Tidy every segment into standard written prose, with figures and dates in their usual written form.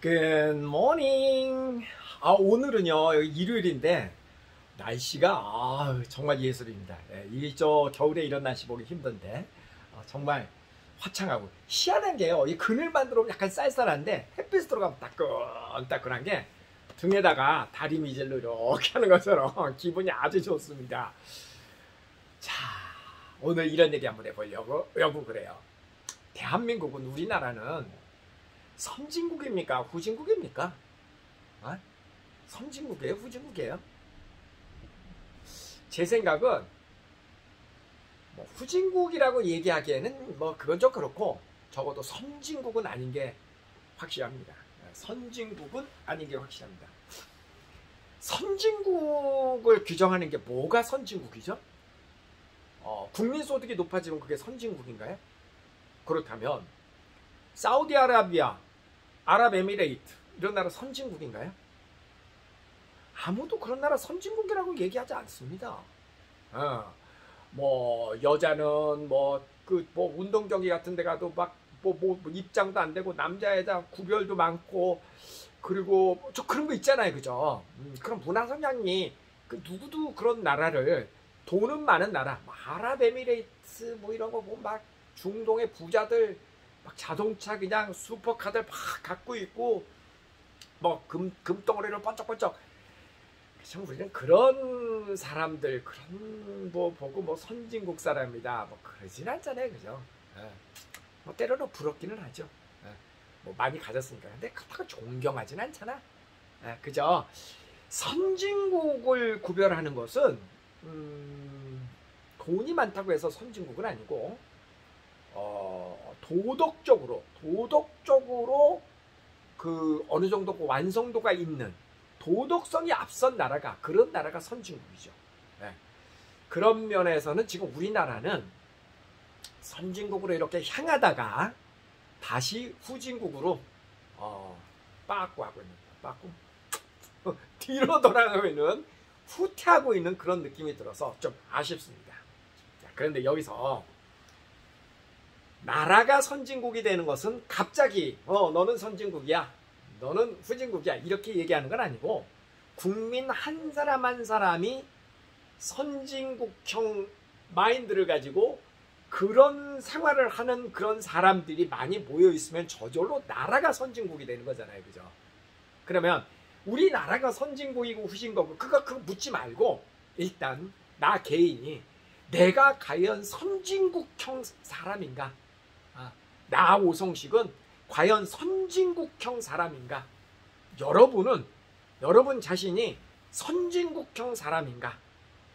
Good morning. 오늘은요, 여기 일요일인데, 날씨가, 정말 예술입니다. 이 겨울에 이런 날씨 보기 힘든데, 정말 화창하고, 희한한 게요, 이 그늘만 들어오면 약간 쌀쌀한데, 햇빛이 들어가면 따끈따끈한 게, 등에다가 다리미질로 이렇게 하는 것처럼 기분이 아주 좋습니다. 자, 오늘 이런 얘기 한번 해보려고 그래요. 대한민국은, 우리나라는 선진국입니까? 후진국입니까? 선진국이에요? 후진국이에요? 제 생각은 뭐 후진국이라고 얘기하기에는 뭐 그건 좀 그렇고 적어도 선진국은 아닌 게 확실합니다. 선진국은 아닌 게 확실합니다. 선진국을 규정하는 게 뭐가 선진국이죠? 국민소득이 높아지면 그게 선진국인가요? 그렇다면 사우디아라비아, 아랍에미레이트 이런 나라 선진국인가요? 아무도 그런 나라 선진국이라고 얘기하지 않습니다. 뭐 여자는 뭐 운동 경기 같은 데 가도 막 입장도 안 되고 남자 여자 구별도 많고 그리고 저 그런 거 있잖아요, 그죠? 그런 문화 성향이 누구도 그런 나라를 돈은 많은 나라, 아랍에미레이트 뭐 이런 거 보면 막 중동의 부자들 막 자동차 그냥 슈퍼카들 막 갖고 있고 뭐 금덩어리를 번쩍번쩍. 참 우리는 그런 사람들 그런 뭐 보고 뭐 선진국 사람이다 뭐 그러진 않잖아요, 그죠? 뭐 때로는 부럽기는 하죠. 뭐 많이 가졌으니까. 근데 그렇다고 존경하진 않잖아. 그죠? 선진국을 구별하는 것은 돈이 많다고 해서 선진국은 아니고 도덕적으로 그 어느 정도 완성도가 있는 도덕성이 앞선 나라가 그런 나라가 선진국이죠. 그런 면에서는 지금 우리나라는 선진국으로 이렇게 향하다가 다시 후진국으로 빠꾸하고 있는 빠꾸 뒤로 돌아가고 있는 후퇴하고 있는 그런 느낌이 들어서 좀 아쉽습니다. 그런데 여기서 나라가 선진국이 되는 것은 갑자기 너는 선진국이야, 너는 후진국이야 이렇게 얘기하는 건 아니고 국민 한 사람 한 사람이 선진국형 마인드를 가지고 그런 생활을 하는 그런 사람들이 많이 모여 있으면 저절로 나라가 선진국이 되는 거잖아요, 그죠? 그러면 우리나라가 선진국이고 후진국이고 그거 묻지 말고 일단 나 개인이 내가 과연 선진국형 사람인가? 나 오성식은 과연 선진국형 사람인가? 여러분 자신이 선진국형 사람인가?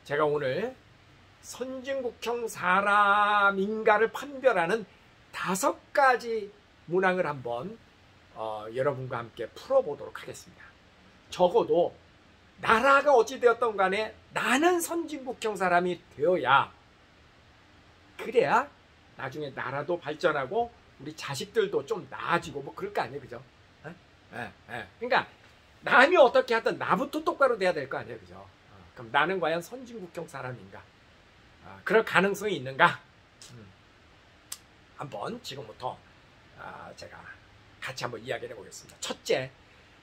제가 오늘 선진국형 사람인가를 판별하는 5가지 문항을 한번 여러분과 함께 풀어보도록 하겠습니다. 적어도 나라가 어찌 되었던 간에 나는 선진국형 사람이 되어야, 그래야 나중에 나라도 발전하고 우리 자식들도 좀 나아지고 뭐 그럴 거 아니에요, 그죠? 그러니까 남이 어떻게 하든 나부터 똑바로 돼야 될 거 아니에요, 그죠? 그럼 나는 과연 선진국형 사람인가? 그럴 가능성이 있는가? 한번 지금부터 제가 같이 한번 이야기를 해보겠습니다. 첫째,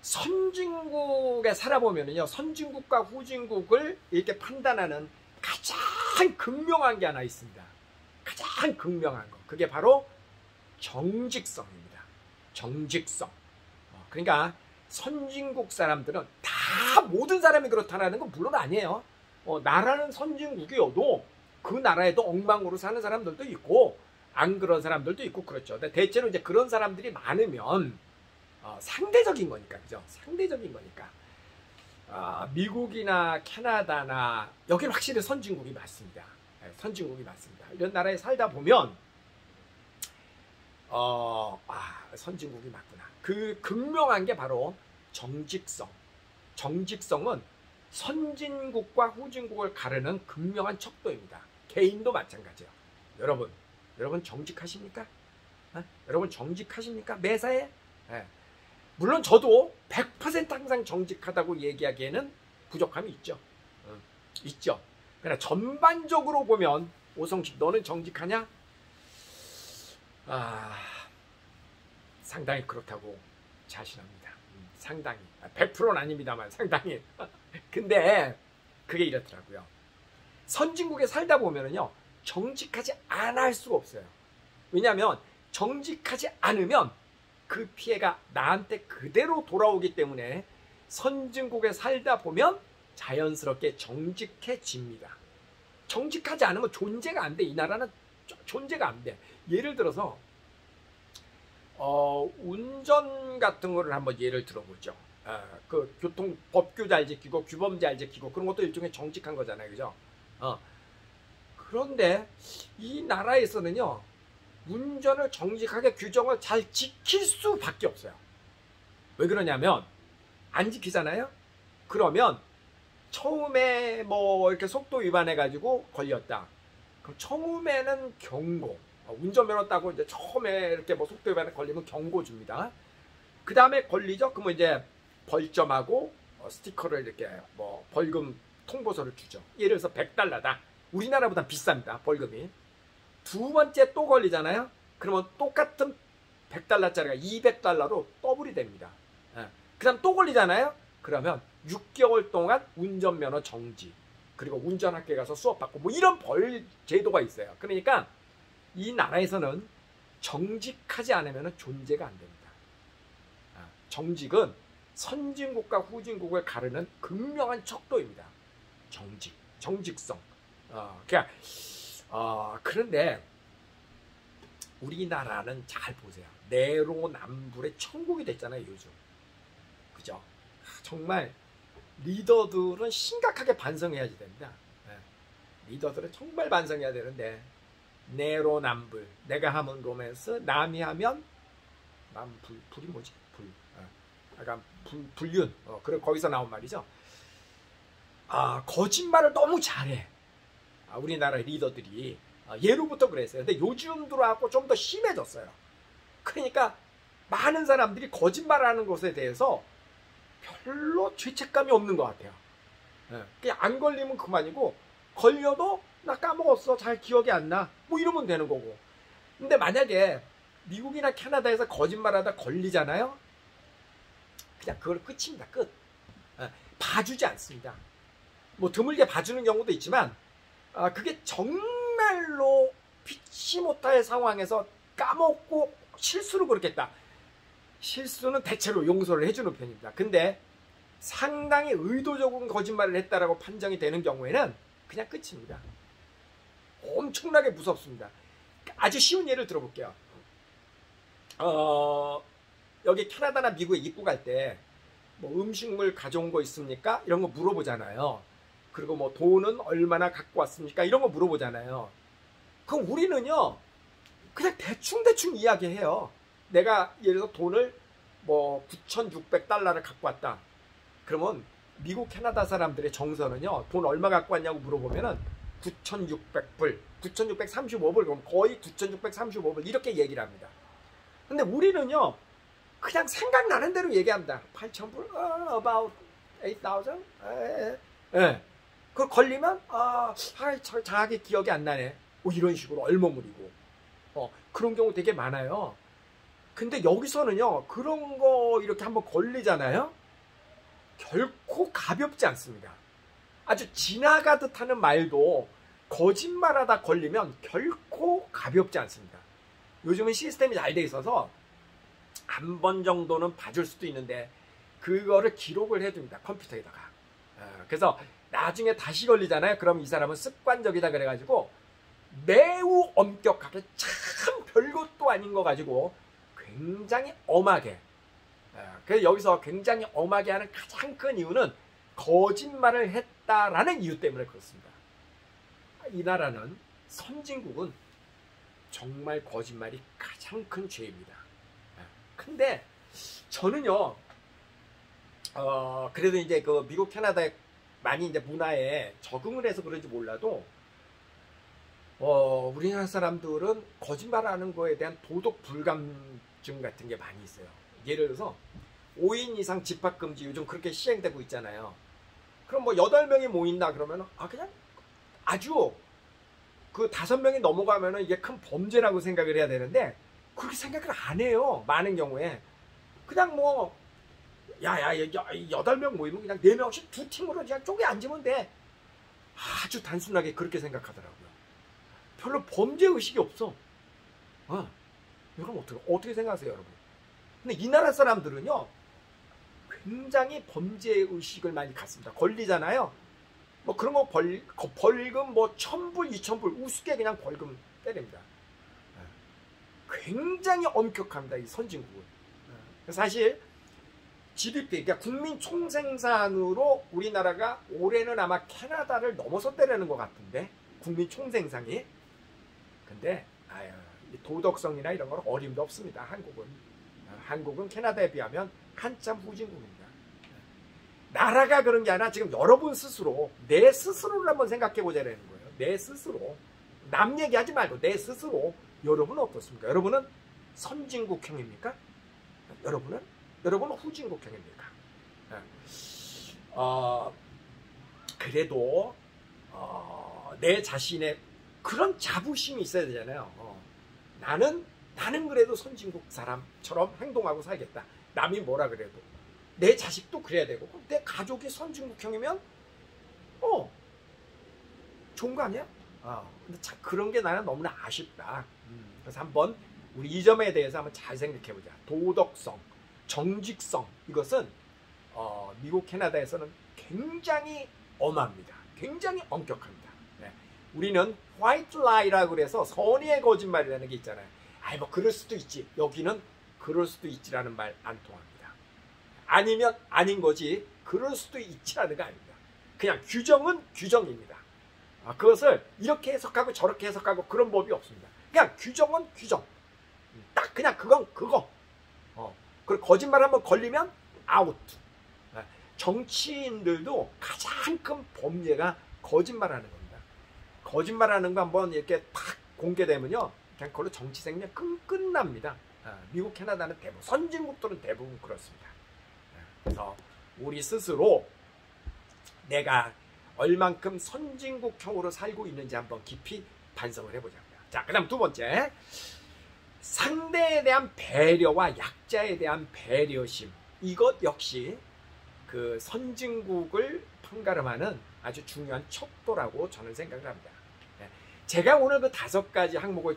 선진국에 살아보면요, 선진국과 후진국을 이렇게 판단하는 가장 극명한 게 하나 있습니다. 가장 극명한 거, 그게 바로 정직성입니다. 정직성. 그러니까 선진국 사람들은 다 모든 사람이 그렇다는 건 물론 아니에요. 나라는 선진국이어도 그 나라에도 엉망으로 사는 사람들도 있고 안 그런 사람들도 있고 그렇죠. 근데 대체로 이제 그런 사람들이 많으면 상대적인 거니까, 그죠? 상대적인 거니까 미국이나 캐나다나 여기는 확실히 선진국이 맞습니다. 선진국이 맞습니다. 이런 나라에 살다 보면 선진국이 맞구나. 그 극명한 게 바로 정직성. 정직성은 선진국과 후진국을 가르는 극명한 척도입니다. 개인도 마찬가지예요. 여러분 정직하십니까? 여러분 정직하십니까? 매사에? 물론 저도 100% 항상 정직하다고 얘기하기에는 부족함이 있죠. 있죠. 그러나 전반적으로 보면 오성식 너는 정직하냐? 상당히 그렇다고 자신합니다. 상당히. 100%는 아닙니다만 상당히. 근데 그게 이렇더라고요. 선진국에 살다 보면은요, 정직하지 않아 할 수가 없어요. 왜냐하면 정직하지 않으면 그 피해가 나한테 그대로 돌아오기 때문에 선진국에 살다 보면 자연스럽게 정직해집니다. 정직하지 않으면 존재가 안 돼. 이 나라는 존재가 안 돼. 예를 들어서 운전 같은 거를 한번 예를 들어보죠. 그 교통 법규 잘 지키고 규범 잘 지키고 그런 것도 일종의 정직한 거잖아요, 그죠? 그런데 이 나라에서는요, 운전을 정직하게 규정을 잘 지킬 수밖에 없어요. 왜 그러냐면 안 지키잖아요. 그러면 처음에 뭐 이렇게 속도 위반해 가지고 걸렸다. 그럼 처음에는 경고. 운전면허 따고 이제 처음에 이렇게 뭐 속도 위반에 걸리면 경고 줍니다. 그 다음에 걸리죠. 그러면 이제 벌점하고 스티커를 이렇게 뭐 벌금 통보서를 주죠. 예를 들어서 $100다. 우리나라보다 비쌉니다. 벌금이. 두 번째 또 걸리잖아요. 그러면 똑같은 $100짜리가 $200로 더블이 됩니다. 그 다음 또 걸리잖아요. 그러면 6개월 동안 운전면허 정지, 그리고 운전학교에 가서 수업받고 뭐 이런 벌 제도가 있어요. 그러니까 이 나라에서는 정직하지 않으면 존재가 안 됩니다. 정직은 선진국과 후진국을 가르는 극명한 척도입니다. 정직성. 그런데 우리나라는 잘 보세요. 내로남불의 천국이 됐잖아요, 요즘. 그죠? 정말 리더들은 심각하게 반성해야지 됩니다. 리더들은 정말 반성해야 되는데, 내로남불. 내가 하면 로맨스, 남이 하면 불이 뭐지? 약간 불륜. 그래, 거기서 나온 말이죠. 거짓말을 너무 잘해. 우리나라 리더들이. 예로부터 그랬어요. 근데 요즘 들어와서 좀 더 심해졌어요. 그러니까 많은 사람들이 거짓말하는 것에 대해서 별로 죄책감이 없는 것 같아요. 그냥 안 걸리면 그만이고, 걸려도 나 까먹었어, 잘 기억이 안 나, 뭐 이러면 되는 거고. 근데 만약에 미국이나 캐나다에서 거짓말하다 걸리잖아요. 그냥 그걸 끝입니다. 끝. 봐주지 않습니다. 뭐 드물게 봐주는 경우도 있지만, 그게 정말로 피치 못할 상황에서 까먹고 실수로 그렇겠다. 실수는 대체로 용서를 해주는 편입니다. 근데 상당히 의도적인 거짓말을 했다라고 판정이 되는 경우에는 그냥 끝입니다. 엄청나게 무섭습니다. 아주 쉬운 예를 들어볼게요. 여기 캐나다나 미국에 입국할 때 뭐 음식물 가져온 거 있습니까? 이런 거 물어보잖아요. 그리고 뭐 돈은 얼마나 갖고 왔습니까? 이런 거 물어보잖아요. 그럼 우리는요, 그냥 대충 이야기해요. 내가 예를 들어서 돈을 뭐 $9,600를 갖고 왔다. 그러면 미국 캐나다 사람들의 정서는요, 돈 얼마 갖고 왔냐고 물어보면은 9,600불, 9,635불, 그럼 거의 9,635불 이렇게 얘기를 합니다. 근데 우리는요, 그냥 생각나는 대로 얘기합니다. 8,000불, about 8,000? 그걸 걸리면, 자기 기억이 안 나네. 이런 식으로 얼머무리고. 그런 경우 되게 많아요. 근데 여기서는요, 그런 거 이렇게 한번 걸리잖아요. 결코 가볍지 않습니다. 아주 지나가듯 하는 말도 거짓말하다 걸리면 결코 가볍지 않습니다. 요즘은 시스템이 잘 돼 있어서 한 번 정도는 봐줄 수도 있는데 그거를 기록을 해둡니다. 컴퓨터에다가. 그래서 나중에 다시 걸리잖아요. 그럼 이 사람은 습관적이다 그래가지고 매우 엄격하게 참 별것도 아닌 거 가지고 굉장히 엄하게. 그래서 여기서 굉장히 엄하게 하는 가장 큰 이유는 거짓말을 했다라는 이유 때문에 그렇습니다. 이 나라는, 선진국은 정말 거짓말이 가장 큰 죄입니다. 근데 저는요, 그래도 이제 그 미국 캐나다에 많이 이제 문화에 적응을 해서 그런지 몰라도 우리나라 사람들은 거짓말하는 거에 대한 도덕 불감증 같은 게 많이 있어요. 예를 들어서 5인 이상 집합금지 요즘 그렇게 시행되고 있잖아요. 그럼 뭐 8명이 모인다 그러면 그냥 아주 그 5명이 넘어가면은 이게 큰 범죄라고 생각을 해야 되는데 그렇게 생각을 안 해요. 많은 경우에 그냥 뭐 야야 8명 모이면 그냥 4명씩 두 팀으로 그냥 쪼개 앉으면 돼. 아주 단순하게 그렇게 생각하더라고요. 별로 범죄 의식이 없어. 여러분 어떻게 생각하세요, 여러분? 근데 이 나라 사람들은요, 굉장히 범죄 의식을 많이 갖습니다. 걸리잖아요. 뭐 그런 거 벌금 뭐 1000불, 2000불 우습게 그냥 벌금 때립니다. 굉장히 엄격합니다, 이 선진국은. 사실 GDP, 그러니까 국민 총생산으로 우리나라가 올해는 아마 캐나다를 넘어섰다는 것 같은데, 국민 총생산이. 근데 도덕성이나 이런 건 어림도 없습니다. 한국은 캐나다에 비하면 한참 후진국입니다. 나라가 그런 게 아니라 지금 여러분 스스로, 내 스스로를 한번 생각해 보자라는 거예요. 내 스스로. 남 얘기하지 말고 내 스스로. 여러분은 어떻습니까? 여러분은 선진국형입니까? 여러분은 후진국형입니까? 그래도 내 자신의 그런 자부심이 있어야 되잖아요. 나는 그래도 선진국 사람처럼 행동하고 살겠다. 남이 뭐라 그래도. 내 자식도 그래야 되고, 내 가족이 선진국형이면 좋은 거 아니야? 근데 참 그런 게 나는 너무나 아쉽다. 그래서 한번 우리 이 점에 대해서 한번 잘 생각해보자. 도덕성, 정직성, 이것은 미국, 캐나다에서는 굉장히 엄합니다. 굉장히 엄격합니다. 네. 우리는 화이트 라이라고 그래서 선의의 거짓말이라는 게 있잖아요. 뭐 그럴 수도 있지. 여기는 그럴 수도 있지라는 말 안 통합니다. 아니면 아닌 거지, 그럴 수도 있지라는 거 아닙니다. 그냥 규정은 규정입니다. 그것을 이렇게 해석하고 저렇게 해석하고 그런 법이 없습니다. 그냥 규정은 규정. 딱 그냥 그건 그거. 그리고 거짓말 한번 걸리면 아웃. 정치인들도 가장 큰 범죄가 거짓말하는 겁니다. 거짓말하는 거 한번 이렇게 탁 공개되면요, 그냥 그걸로 정치 생명 끝납니다. 미국, 캐나다는 대부분, 선진국들은 대부분 그렇습니다. 그래서 우리 스스로 내가 얼만큼 선진국형으로 살고 있는지 한번 깊이 반성을 해보자고요. 자, 그 다음 두 번째, 상대에 대한 배려와 약자에 대한 배려심. 이것 역시 그 선진국을 판가름하는 아주 중요한 척도라고 저는 생각을 합니다. 제가 오늘 그 5가지 항목을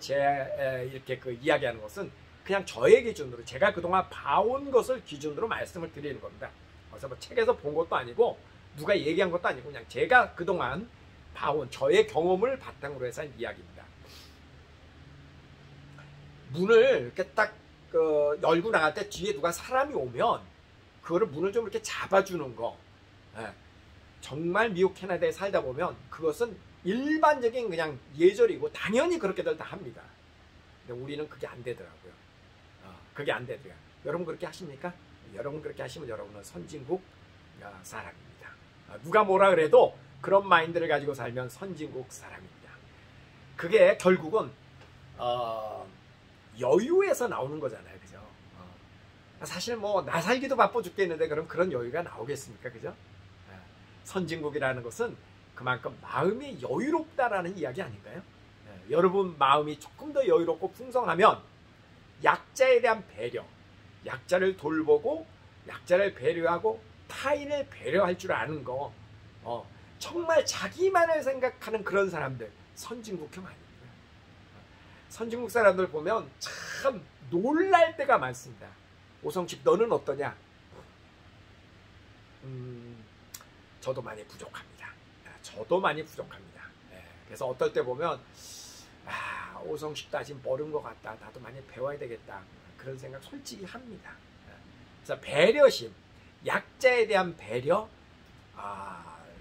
이렇게 이야기하는 것은 그냥 저의 기준으로, 제가 그동안 봐온 것을 기준으로 말씀을 드리는 겁니다. 그래서 뭐 책에서 본 것도 아니고 누가 얘기한 것도 아니고 그냥 제가 그동안 봐온 저의 경험을 바탕으로 해서 한 이야기입니다. 문을 이렇게 딱 열고 나갈 때 뒤에 누가 사람이 오면 그거를 문을 좀 이렇게 잡아주는 거. 정말 미국, 캐나다에 살다 보면 그것은 일반적인 그냥 예절이고 당연히 그렇게들 다 합니다. 근데 우리는 그게 안 되더라고요. 그게 안 되더라고요. 여러분 그렇게 하십니까? 여러분 그렇게 하시면 여러분은 선진국 사람입니다. 누가 뭐라 그래도 그런 마인드를 가지고 살면 선진국 사람입니다. 그게 결국은 여유에서 나오는 거잖아요. 그죠? 사실 뭐 나 살기도 바빠 죽겠는데 그럼 그런 여유가 나오겠습니까? 그죠? 선진국이라는 것은 그만큼 마음이 여유롭다라는 이야기 아닌가요? 여러분 마음이 조금 더 여유롭고 풍성하면 약자에 대한 배려, 약자를 돌보고 약자를 배려하고 타인을 배려할 줄 아는 거, 정말 자기만을 생각하는 그런 사람들, 선진국형 아닙니다. 선진국 사람들 보면 참 놀랄 때가 많습니다. 오성식 너는 어떠냐? 저도 많이 부족합니다. 저도 많이 부족합니다. 그래서 어떨 때 보면 오성식 따진 모르는 것 같다. 나도 많이 배워야 되겠다. 그런 생각 솔직히 합니다. 그래서 배려심, 약자에 대한 배려,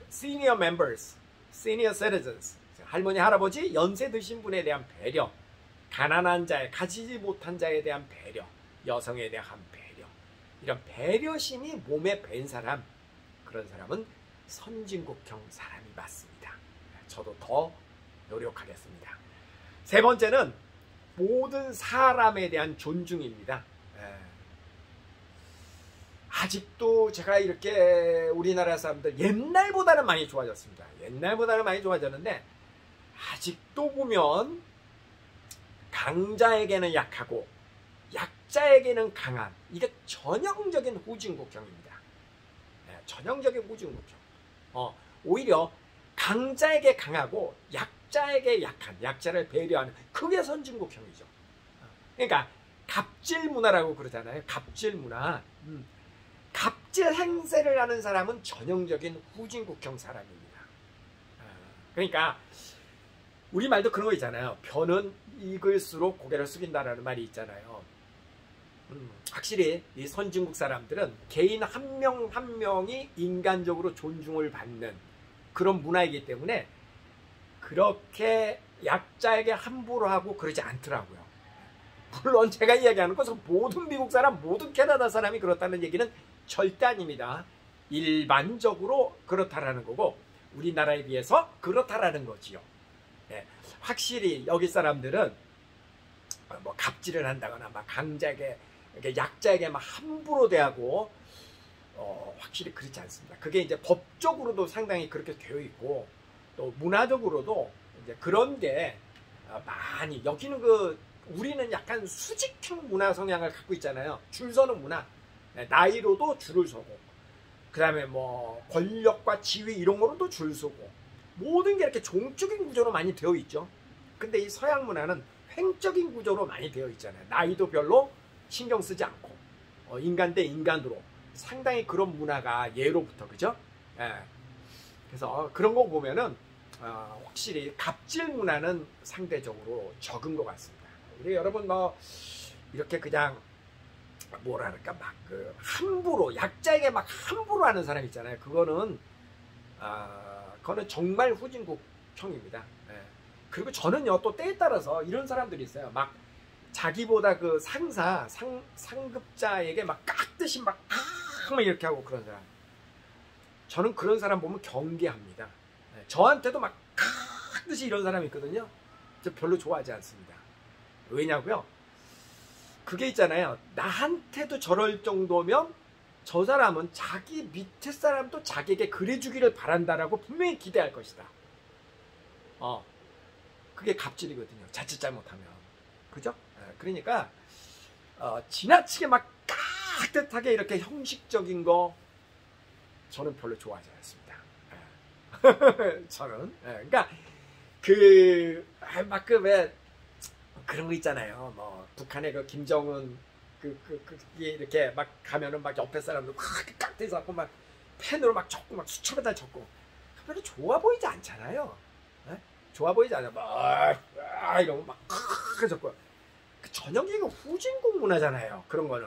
senior members, senior citizens, 할머니, 할아버지, 연세 드신 분에 대한 배려, 가난한 자에, 가지지 못한 자에 대한 배려, 여성에 대한 배려, 이런 배려심이 몸에 밴 사람, 그런 사람은 선진국형 사람이 맞습니다. 저도 더 노력하겠습니다. 세 번째는 모든 사람에 대한 존중입니다. 아직도 제가 이렇게 우리나라 사람들 옛날보다는 많이 좋아졌습니다. 옛날보다는 많이 좋아졌는데 아직도 보면 강자에게는 약하고 약자에게는 강한, 이게 전형적인 후진국형입니다. 전형적인 후진국형. 오히려 강자에게 강하고 약자에게 약한, 약자를 배려하는, 그게 선진국형이죠. 그러니까 갑질 문화라고 그러잖아요. 갑질 문화. 갑질 행세를 하는 사람은 전형적인 후진국형 사람입니다. 그러니까 우리말도 그런 거 있잖아요. 변은 익을수록 고개를 숙인다라는 말이 있잖아요. 확실히 이 선진국 사람들은 개인 한 명 한 명이 인간적으로 존중을 받는 그런 문화이기 때문에 그렇게 약자에게 함부로 하고 그러지 않더라고요. 물론 제가 이야기하는 것은 모든 미국 사람, 모든 캐나다 사람이 그렇다는 얘기는 절대 아닙니다. 일반적으로 그렇다라는 거고 우리나라에 비해서 그렇다라는 거지요. 확실히 여기 사람들은 뭐 갑질을 한다거나 막 강자에게, 약자에게 막 함부로 대하고 확실히 그렇지 않습니다. 그게 이제 법적으로도 상당히 그렇게 되어 있고 또 문화적으로도 이제 그런 게 많이, 여기는 우리는 약간 수직형 문화 성향을 갖고 있잖아요. 줄 서는 문화. 나이로도 줄을 서고, 그 다음에 뭐 권력과 지위 이런 거로도 줄 서고, 모든 게 이렇게 종적인 구조로 많이 되어 있죠. 근데 이 서양 문화는 횡적인 구조로 많이 되어 있잖아요. 나이도 별로 신경 쓰지 않고 인간 대 인간으로 상당히 그런 문화가 예로부터, 그죠? 그래서 그런 거 보면은 확실히 갑질 문화는 상대적으로 적은 것 같습니다. 우리 여러분 뭐 이렇게 그냥 뭐랄까 막 함부로 약자에게 막 함부로 하는 사람 있잖아요. 그거는 정말 후진국형입니다. 그리고 저는요 또 때에 따라서 이런 사람들이 있어요. 막 자기보다 그 상급자에게 막 깍듯이 막 이렇게 하고 그런 사람. 저는 그런 사람 보면 경계합니다. 저한테도 막 깍듯이 이런 사람이 있거든요. 저 별로 좋아하지 않습니다. 왜냐고요? 그게 있잖아요. 나한테도 저럴 정도면 저 사람은 자기 밑에 사람도 자기에게 그래주기를 바란다라고 분명히 기대할 것이다. 그게 갑질이거든요. 자칫 잘못하면. 그죠? 그러니까 지나치게 막 깍듯하게 이렇게 형식적인 거 저는 별로 좋아하지 않습니다. 저는 그러니까 왜 그런 거 있잖아요. 뭐 북한의 그 김정은 이렇게 막 가면은 막 옆에 사람들 깍듯이 잡고 막 펜으로 막 적고 막 수첩에다 적고 별로 좋아 보이지 않잖아요. 좋아 보이지 않아요. 막 이러고 막 적고 전형적인 후진국 문화잖아요. 그런 거는.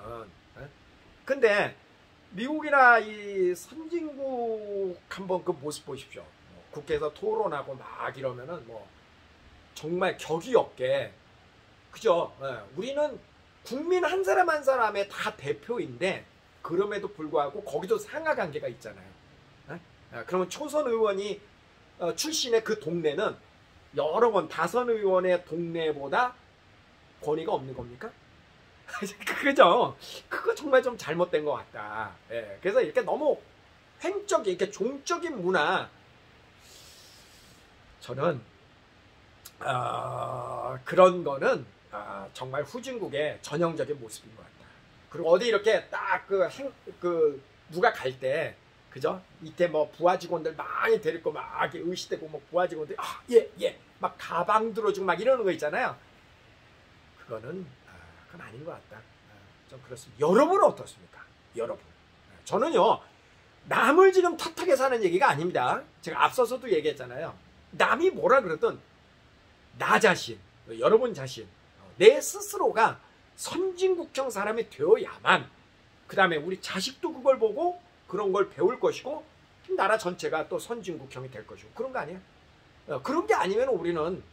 근데 미국이나 이 선진국 한번 그 모습 보십시오. 국회에서 토론하고 막 이러면은 뭐 정말 격이 없게, 그죠? 우리는 국민 한 사람 한 사람의 다 대표인데 그럼에도 불구하고 거기도 상하 관계가 있잖아요. 그러면 초선 의원이 출신의 그 동네는 여러 번 다선 의원의 동네보다 권위가 없는 겁니까? 그죠? 그거 정말 좀 잘못된 것 같다. 그래서 이렇게 너무 횡적인, 이렇게 종적인 문화, 저는 그런 거는 정말 후진국의 전형적인 모습인 것 같다. 그리고 어디 이렇게 딱 누가 갈 때, 그죠? 이때 뭐 부하 직원들 많이 데리고 막 의시되고 뭐 부하 직원들 막 가방 들어주고 막 이러는 거 있잖아요. 그건 아닌 것 같다. 좀 그렇습니다. 여러분은 어떻습니까? 여러분. 저는요 남을 지금 탓하게 사는 얘기가 아닙니다. 제가 앞서서도 얘기했잖아요. 남이 뭐라 그러든 나 자신, 여러분 자신, 내 스스로가 선진국형 사람이 되어야만 그 다음에 우리 자식도 그걸 보고 그런 걸 배울 것이고 나라 전체가 또 선진국형이 될 것이고, 그런 거 아니에요? 그런 게 아니면 우리는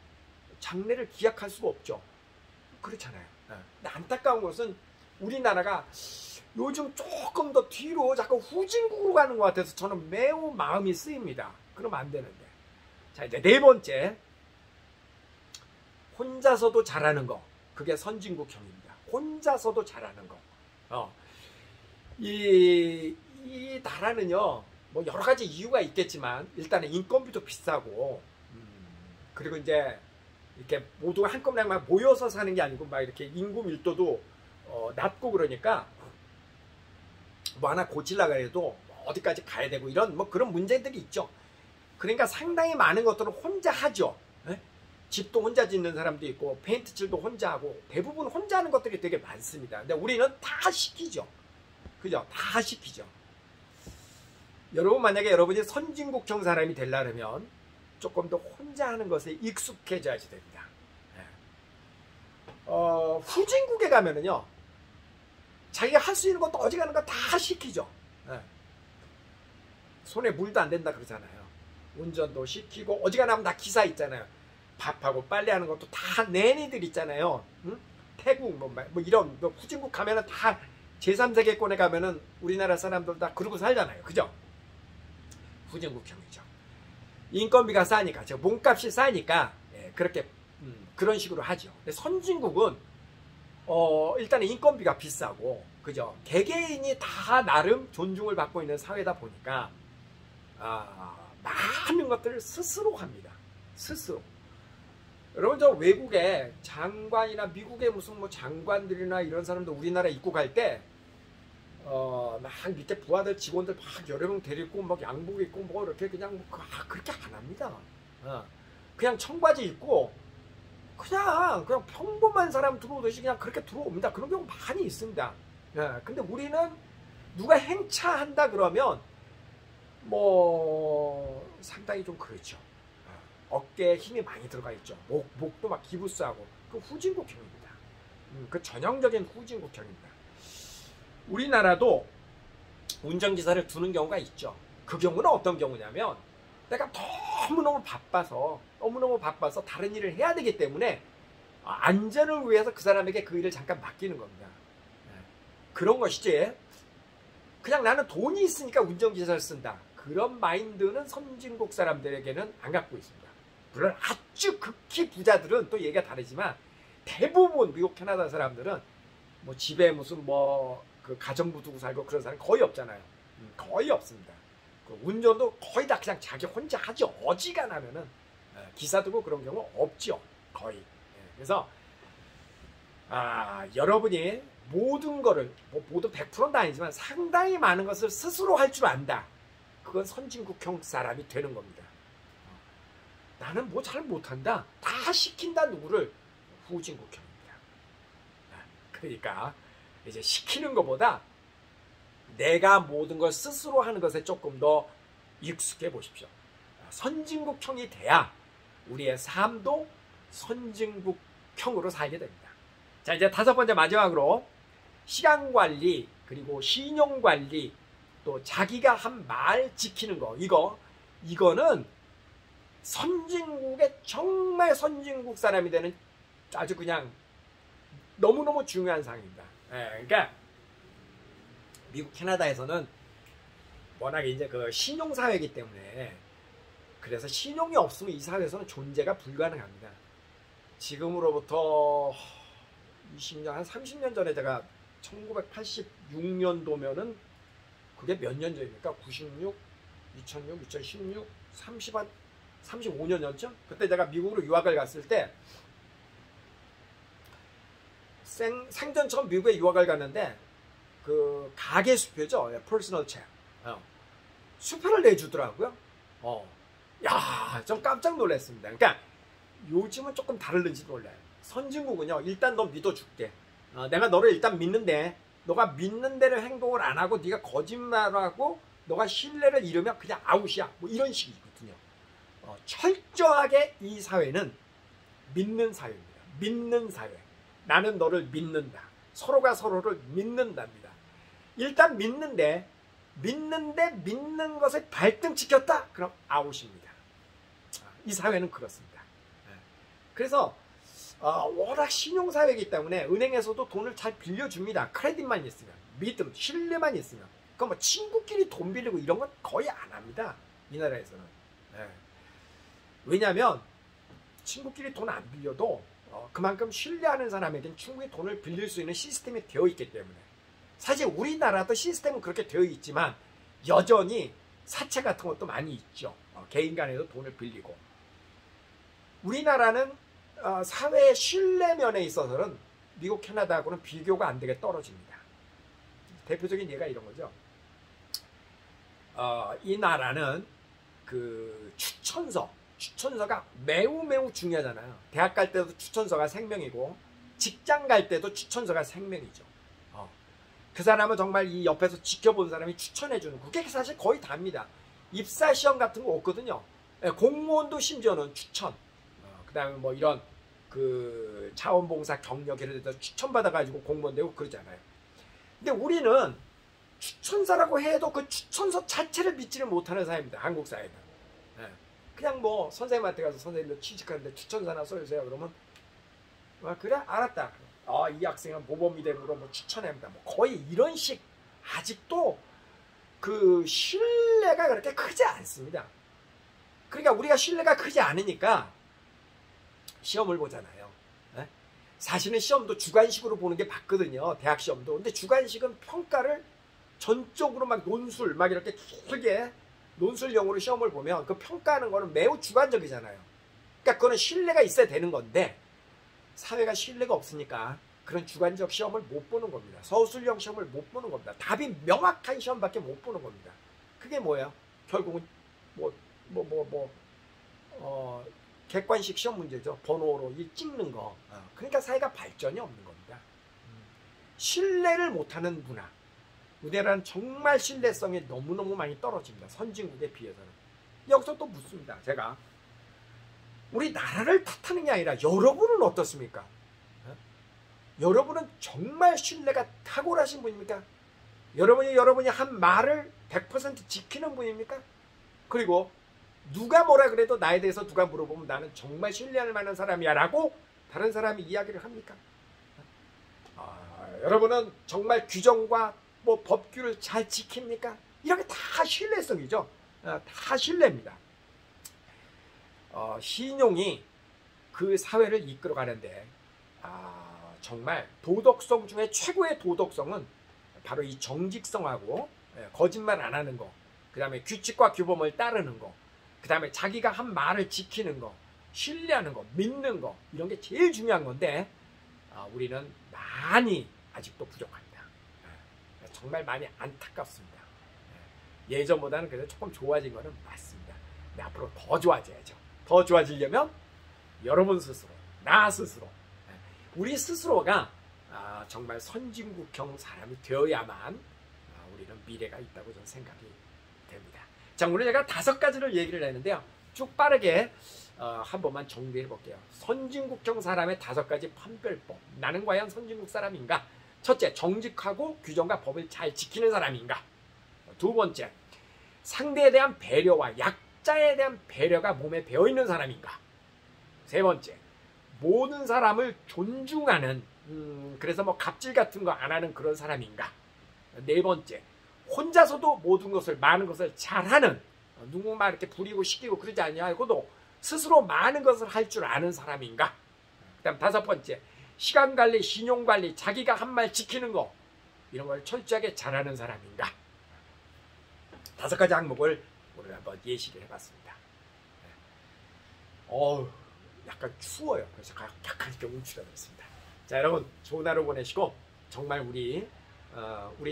장래를 기약할 수가 없죠. 그렇잖아요. 근데 안타까운 것은 우리나라가 요즘 조금 더 뒤로 자꾸 후진국으로 가는 것 같아서 저는 매우 마음이 쓰입니다. 그러면 안 되는데. 자, 이제 네 번째, 혼자서도 잘하는 거. 그게 선진국형입니다. 혼자서도 잘하는 거. 이 나라는요, 뭐 여러 가지 이유가 있겠지만 일단은 인건비도 비싸고, 그리고 이제 이렇게 모두가 한꺼번에 막 모여서 사는 게 아니고 막 이렇게 인구 밀도도 낮고 그러니까 뭐 하나 고치려고 해도 어디까지 가야 되고 이런 뭐 그런 문제들이 있죠. 그러니까 상당히 많은 것들을 혼자 하죠. 예? 집도 혼자 짓는 사람도 있고 페인트 칠도 혼자 하고 대부분 혼자 하는 것들이 되게 많습니다. 근데 우리는 다 시키죠. 그죠? 다 시키죠. 여러분 만약에 여러분이 선진국형 사람이 되려면 조금 더 혼자 하는 것에 익숙해져야지 됩니다. 후진국에 가면은요 자기가 할 수 있는 것도 어지간한 거 다 시키죠. 손에 물도 안 된다 그러잖아요. 운전도 시키고 어지간하면 다 기사 있잖아요. 밥하고 빨래하는 것도 다 내니들 있잖아요. 응? 태국 뭐 이런 뭐 후진국 가면은 다 제3세계권에 가면은 우리나라 사람들 다 그러고 살잖아요. 그죠? 후진국형이죠. 인건비가 싸니까, 저 몸값이 싸니까 그렇게 그런 식으로 하죠. 근데 선진국은 일단 인건비가 비싸고, 그죠? 개개인이 다 나름 존중을 받고 있는 사회다 보니까 많은 것들을 스스로 합니다. 스스로. 여러분 저 외국에 장관이나 미국의 무슨 뭐 장관들이나 이런 사람들 우리나라 입국할 때 막 밑에 부하들 직원들 막 여러 명 데리고 막 양복 입고 뭐 이렇게 그냥 그렇게 안 합니다. 그냥 청바지 입고 그냥 평범한 사람 들어오듯이 그냥 그렇게 들어옵니다. 그런 경우 많이 있습니다. 근데 우리는 누가 행차한다 그러면 뭐 상당히 좀 그렇죠. 어깨에 힘이 많이 들어가 있죠. 목도 막 기부스하고 그 후진국형입니다. 그 전형적인 후진국형입니다. 우리나라도 운전기사를 두는 경우가 있죠. 그 경우는 어떤 경우냐면 내가 너무너무 바빠서 다른 일을 해야 되기 때문에 안전을 위해서 그 사람에게 그 일을 잠깐 맡기는 겁니다. 그런 것이지 그냥 나는 돈이 있으니까 운전기사를 쓴다. 그런 마인드는 선진국 사람들에게는 안 갖고 있습니다. 물론 아주 극히 부자들은 또 얘기가 다르지만 대부분 미국 캐나다 사람들은 뭐 집에 무슨 뭐 그 가정부 두고 살고 그런 사람이 거의 없잖아요. 거의 없습니다. 그 운전도 거의 다 그냥 자기 혼자 하죠. 어지간하면은 기사 두고 그런 경우 없죠. 거의. 그래서 여러분이 모든 거를 모두 100%는 아니지만 상당히 많은 것을 스스로 할 줄 안다. 그건 선진국형 사람이 되는 겁니다. 나는 뭐 잘 못한다. 다 시킨다 누구를 후진국형입니다. 그러니까 이제 시키는 것보다 내가 모든 걸 스스로 하는 것에 조금 더 익숙해 보십시오. 선진국형이 돼야 우리의 삶도 선진국형으로 살게 됩니다. 자, 이제 5번째 마지막으로 시간관리 그리고 신용관리 또 자기가 한 말 지키는 거 이거는 선진국의 정말 선진국 사람이 되는 아주 그냥 너무너무 중요한 사항입니다. 그러니까 미국 캐나다에서는 워낙에 이제 그 신용사회이기 때문에 그래서 신용이 없으면 이 사회에서는 존재가 불가능합니다. 지금으로부터 20년, 한 30년 전에 제가 1986년도면은 그게 몇 년 전입니까? 96, 2006, 2016, 35년 전쯤? 그때 제가 미국으로 유학을 갔을 때 생전 처음 미국에 유학을 갔는데 그 가게 수표죠. 퍼스널 책. 수표를 내주더라고요. 야, 좀 깜짝 놀랐습니다. 그러니까 요즘은 조금 다른지 몰라요. 선진국은요, 일단 너 믿어줄게. 내가 너를 일단 믿는데 너가 믿는 대로 행동을 안 하고 네가 거짓말하고 너가 신뢰를 잃으면 그냥 아웃이야. 뭐 이런 식이거든요. 철저하게 이 사회는 믿는 사회입니다. 믿는 사회. 나는 너를 믿는다. 서로가 서로를 믿는답니다. 일단 믿는데 믿는 것을 발등시켰다? 그럼 아웃입니다. 이 사회는 그렇습니다. 그래서 워낙 신용사회이기 때문에 은행에서도 돈을 잘 빌려줍니다. 크레딧만 있으면, 믿음, 신뢰만 있으면. 그럼 뭐 친구끼리 돈 빌리고 이런 건 거의 안 합니다. 이 나라에서는. 왜냐하면 친구끼리 돈 안 빌려도 그만큼 신뢰하는 사람에겐 충분히 돈을 빌릴 수 있는 시스템이 되어 있기 때문에. 사실 우리나라도 시스템은 그렇게 되어 있지만 여전히 사채 같은 것도 많이 있죠. 개인 간에도 돈을 빌리고. 우리나라는 사회의 신뢰 면에 있어서는 미국 캐나다하고는 비교가 안 되게 떨어집니다. 대표적인 예가 이런 거죠. 이 나라는 그 추천서가 매우 중요하잖아요. 대학 갈 때도 추천서가 생명이고 직장 갈 때도 추천서가 생명이죠. 그 사람은 정말 이 옆에서 지켜본 사람이 추천해주는, 그게 사실 거의 다입니다. 입사 시험 같은 거 없거든요. 공무원도 심지어는 추천. 그 다음에 뭐 이런 그 자원봉사 경력 이런 데서 추천받아가지고 공무원 되고 그러잖아요. 근데 우리는 추천사라고 해도 그 추천서 자체를 믿지를 못하는 사회입니다. 한국 사회는. 그냥 뭐 선생님한테 가서 선생님도 취직하는데 추천서나 써주세요. 그러면 그래? 알았다. 이 학생은 모범이대으로 뭐 추천합니다. 뭐 거의 이런 식. 아직도 그 신뢰가 그렇게 크지 않습니다. 그러니까 우리가 신뢰가 크지 않으니까 시험을 보잖아요. 사실은 시험도 주관식으로 보는 게 맞거든요. 대학 시험도. 근데 주관식은 평가를 전적으로 막 논술 막 이렇게 길게 논술형으로 시험을 보면 그 평가하는 거는 매우 주관적이잖아요. 그러니까 그거는 신뢰가 있어야 되는 건데 사회가 신뢰가 없으니까 그런 주관적 시험을 못 보는 겁니다. 서술형 시험을 못 보는 겁니다. 답이 명확한 시험밖에 못 보는 겁니다. 그게 뭐예요? 결국은 객관식 시험 문제죠. 번호로 찍는 거. 그러니까 사회가 발전이 없는 겁니다. 신뢰를 못하는 문화. 우리나라는 정말 신뢰성이 너무너무 많이 떨어집니다. 선진국에 비해서는. 여기서 또 묻습니다. 제가 우리나라를 탓하는 게 아니라 여러분은 어떻습니까? 여러분은 정말 신뢰가 탁월하신 분입니까? 여러분이 한 말을 100% 지키는 분입니까? 그리고 누가 뭐라 그래도 나에 대해서 누가 물어보면 나는 정말 신뢰할 만한 사람이야 라고 다른 사람이 이야기를 합니까? 여러분은 정말 규정과 뭐 법규를 잘 지킵니까? 이렇게 다 신뢰성이죠. 다 신뢰입니다. 신용이 그 사회를 이끌어가는데 정말 도덕성 중에 최고의 도덕성은 바로 이 정직성하고 거짓말 안 하는 거, 그 다음에 규칙과 규범을 따르는 거, 그 다음에 자기가 한 말을 지키는 거, 신뢰하는 거, 믿는 거, 이런 게 제일 중요한 건데 우리는 많이 아직도 부족합니다. 정말 많이 안타깝습니다. 예전보다는 그래도 조금 좋아진 거는 맞습니다. 근데 앞으로 더 좋아져야죠. 더 좋아지려면 여러분 스스로, 나 스스로, 우리 스스로가 정말 선진국형 사람이 되어야만 우리는 미래가 있다고 저는 생각이 됩니다. 자, 오늘 제가 5가지를 얘기를 했는데요. 쭉 빠르게 한 번만 정리해 볼게요. 선진국형 사람의 5가지 판별법. 나는 과연 선진국 사람인가? 첫째, 정직하고 규정과 법을 잘 지키는 사람인가? 두 번째, 상대에 대한 배려와 약자에 대한 배려가 몸에 배어있는 사람인가? 세 번째, 모든 사람을 존중하는 그래서 뭐 갑질 같은 거 안 하는 그런 사람인가? 네 번째, 혼자서도 모든 것을 많은 것을 잘하는, 누군가 이렇게 부리고 시키고 그러지 아니하고도 스스로 많은 것을 할 줄 아는 사람인가? 그다음 5번째, 시간관리, 신용관리, 자기가 한 말 지키는 거 이런 걸 철저하게 잘하는 사람인가? 5가지 항목을 오늘 한번 예시를 해봤습니다. 약간 추워요. 그래서 약간 좀 움츠러들었습니다. 자, 여러분 좋은 하루 보내시고 정말 우리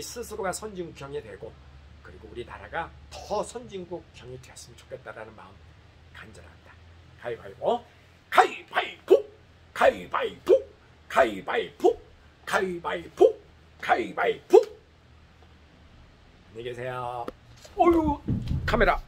스스로가 선진국형이 되고 그리고 우리나라가 더 선진국형이 되었으면 좋겠다라는 마음 간절합니다. 가위바위보, 가위바위보, 가위바위보, 가위바위보, 가위바위보, 가위바위보. 안녕히 계세요. 어휴, 카메라.